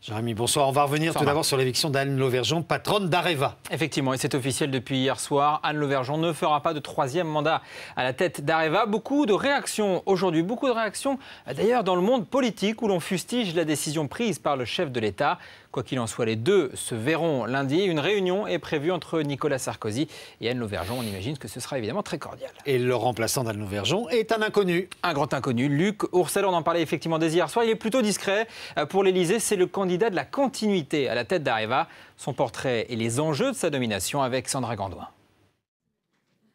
Jérémy, bonsoir. On va revenir tout d'abord sur l'éviction d'Anne Lauvergeon, patronne d'Areva. Effectivement, et c'est officiel depuis hier soir. Anne Lauvergeon ne fera pas de troisième mandat à la tête d'Areva. Beaucoup de réactions aujourd'hui, d'ailleurs dans le monde politique où l'on fustige la décision prise par le chef de l'État. Quoi qu'il en soit, les deux se verront lundi. Une réunion est prévue entre Nicolas Sarkozy et Anne Lauvergeon. On imagine que ce sera évidemment très cordial. Et le remplaçant d'Anne Lauvergeon est un inconnu. Un grand inconnu, Luc Ourcel. On en parlait effectivement dès hier soir. Il est plutôt discret. Pour l'Élysée, c'est le candidat de la continuité à la tête d'Areva. Son portrait et les enjeux de sa nomination avec Sandra Gandoin.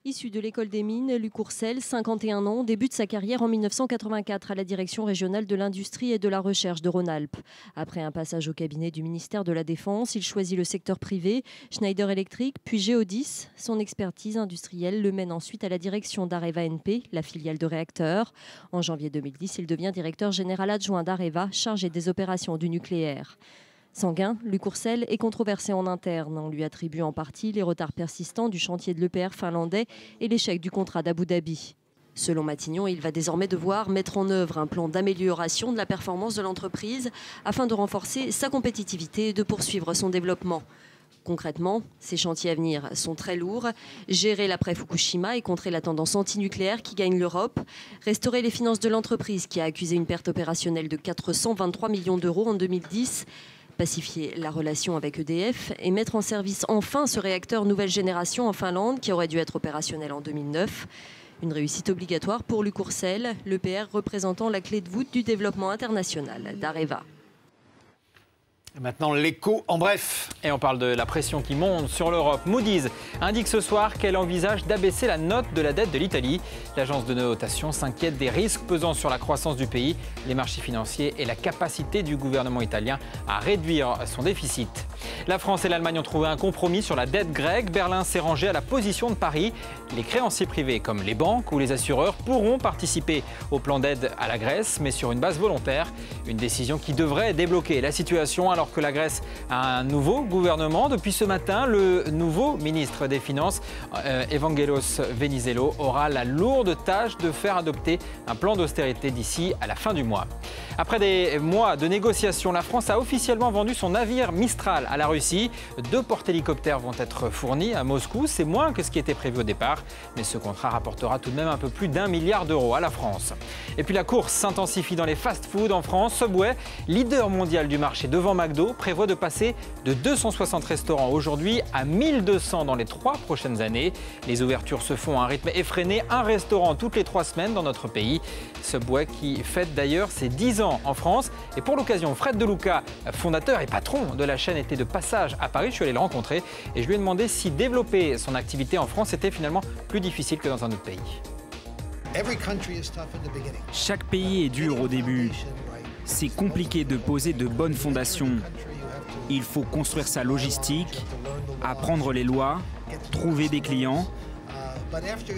Issu de l'école des mines, Luc Ourcel, 51 ans, débute sa carrière en 1984 à la direction régionale de l'industrie et de la recherche de Rhône-Alpes. Après un passage au cabinet du ministère de la Défense, il choisit le secteur privé, Schneider Electric, puis Geodis. Son expertise industrielle le mène ensuite à la direction d'Areva NP, la filiale de réacteurs. En janvier 2010, il devient directeur général adjoint d'Areva, chargé des opérations du nucléaire. Sanguin, Luc Ourcel est controversé en interne. On lui attribue en partie les retards persistants du chantier de l'EPR finlandais et l'échec du contrat d'Abu Dhabi. Selon Matignon, il va désormais devoir mettre en œuvre un plan d'amélioration de la performance de l'entreprise afin de renforcer sa compétitivité et de poursuivre son développement. Concrètement, ces chantiers à venir sont très lourds. Gérer l'après-Fukushima et contrer la tendance antinucléaire qui gagne l'Europe. Restaurer les finances de l'entreprise qui a accusé une perte opérationnelle de 423 millions d'euros en 2010. Pacifier la relation avec EDF et mettre en service enfin ce réacteur nouvelle génération en Finlande qui aurait dû être opérationnel en 2009. Une réussite obligatoire pour Luc Ourcel, l'EPR représentant la clé de voûte du développement international d'Areva. Maintenant, l'écho en bref. Et on parle de la pression qui monte sur l'Europe. Moody's indique ce soir qu'elle envisage d'abaisser la note de la dette de l'Italie. L'agence de notation s'inquiète des risques pesant sur la croissance du pays, les marchés financiers et la capacité du gouvernement italien à réduire son déficit. La France et l'Allemagne ont trouvé un compromis sur la dette grecque. Berlin s'est rangé à la position de Paris. Les créanciers privés comme les banques ou les assureurs pourront participer au plan d'aide à la Grèce, mais sur une base volontaire. Une décision qui devrait débloquer la situation alors que la Grèce a un nouveau gouvernement. Depuis ce matin, le nouveau ministre des Finances, Evangelos Venizelos, aura la lourde tâche de faire adopter un plan d'austérité d'ici à la fin du mois. Après des mois de négociations, la France a officiellement vendu son navire Mistral à la Russie. 2 porte-hélicoptères vont être fournis à Moscou. C'est moins que ce qui était prévu au départ, mais ce contrat rapportera tout de même un peu plus d'1 milliard d'euros à la France. Et puis la course s'intensifie dans les fast-foods en France. Subway, leader mondial du marché devant McDo, prévoit de passer de 260 restaurants aujourd'hui à 1200 dans les 3 prochaines années. Les ouvertures se font à un rythme effréné, un restaurant toutes les 3 semaines dans notre pays. Subway qui fête d'ailleurs ses 10 ans en France. Et pour l'occasion, Fred De Luca, fondateur et patron de la chaîne, était de passage à Paris. Je suis allé le rencontrer et je lui ai demandé si développer son activité en France était finalement plus difficile que dans un autre pays. Chaque pays est dur au début. C'est compliqué de poser de bonnes fondations. Il faut construire sa logistique, apprendre les lois, trouver des clients.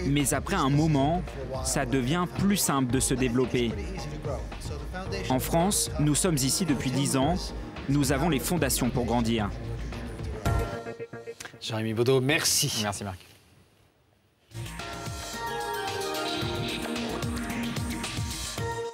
Mais après un moment, ça devient plus simple de se développer. En France, nous sommes ici depuis 10 ans. Nous avons les fondations pour grandir. Jérémy Baudot, merci. Merci Marc.